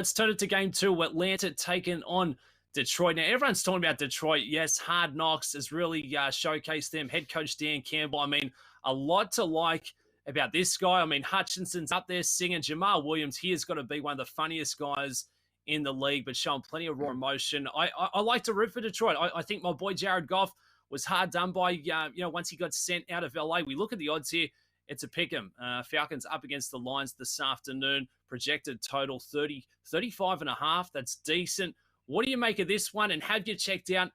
Let's turn it to game two. Atlanta taking on Detroit. Now, everyone's talking about Detroit. Yes, Hard Knocks has really showcased them. Head coach Dan Campbell. I mean, a lot to like about this guy. I mean, Hutchinson's up there singing. Jamal Williams, he has got to be one of the funniest guys in the league, but showing plenty of raw emotion. I like to root for Detroit. I think my boy Jared Goff was hard done by, once he got sent out of LA. We look at the odds here. It's a pick 'em. Falcons up against the Lions this afternoon. Projected total 35.5. That's decent. What do you make of this one? And have you checked out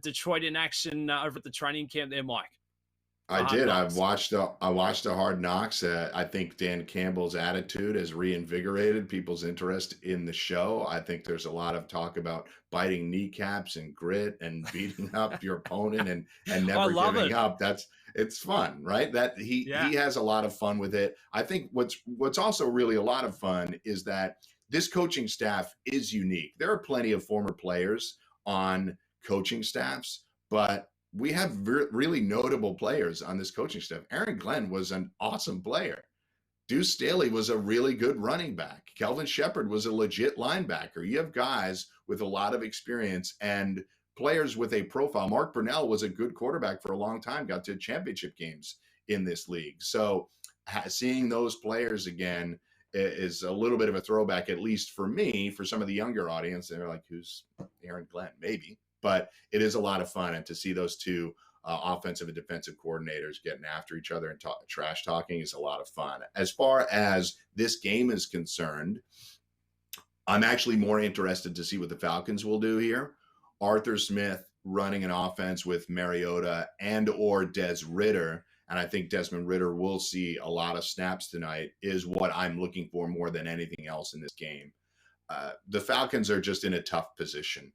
Detroit in action over at the training camp there, Mike? I did. I watched the Hard Knocks. I think Dan Campbell's attitude has reinvigorated people's interest in the show. I think there's a lot of talk about biting kneecaps and grit and beating up your opponent and never giving up. It's fun, right? That he has a lot of fun with it. I think what's also really a lot of fun is that this coaching staff is unique. There are plenty of former players on coaching staffs, but we have really notable players on this coaching staff. Aaron Glenn was an awesome player. Deuce Staley was a really good running back. Kelvin Shepard was a legit linebacker. You have guys with a lot of experience and players with a profile. Mark Brunell was a good quarterback for a long time, got to championship games in this league. So seeing those players again is a little bit of a throwback, at least for me. For some of the younger audience, they're like, who's Aaron Glenn? Maybe. But it is a lot of fun. And to see those two offensive and defensive coordinators getting after each other and trash talking is a lot of fun. As far as this game is concerned, I'm actually more interested to see what the Falcons will do here. Arthur Smith running an offense with Mariota and or Des Ridder, and I think Desmond Ridder will see a lot of snaps tonight, is what I'm looking for more than anything else in this game. The Falcons are just in a tough position.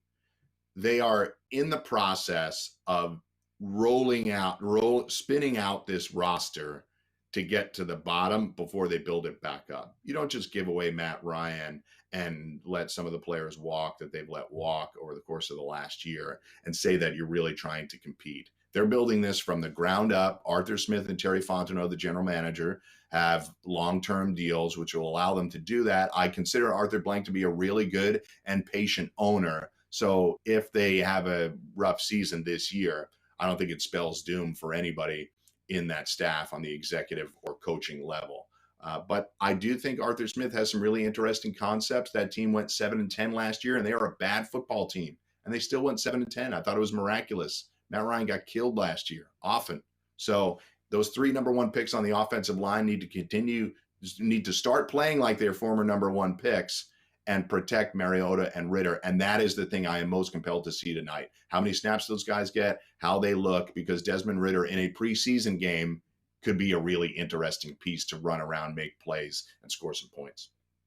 They are in the process of spinning out this roster to get to the bottom before they build it back up. You don't just give away Matt Ryan and let some of the players walk that they've let walk over the course of the last year and say that you're really trying to compete. They're building this from the ground up. Arthur Smith and Terry Fontenot, the general manager, have long-term deals, which will allow them to do that. I consider Arthur Blank to be a really good and patient owner. So if they have a rough season this year, I don't think it spells doom for anybody in that staff on the executive or coaching level. But I do think Arthur Smith has some really interesting concepts. That team went 7-10 last year, and they are a bad football team, and they still went 7-10. I thought it was miraculous. Matt Ryan got killed last year, often. So those 3 number 1 picks on the offensive line need to start playing like their former number 1 picks and protect Mariota and Ridder. And that is the thing I am most compelled to see tonight. How many snaps those guys get, how they look, because Desmond Ridder in a preseason game could be a really interesting piece to run around, make plays, and score some points.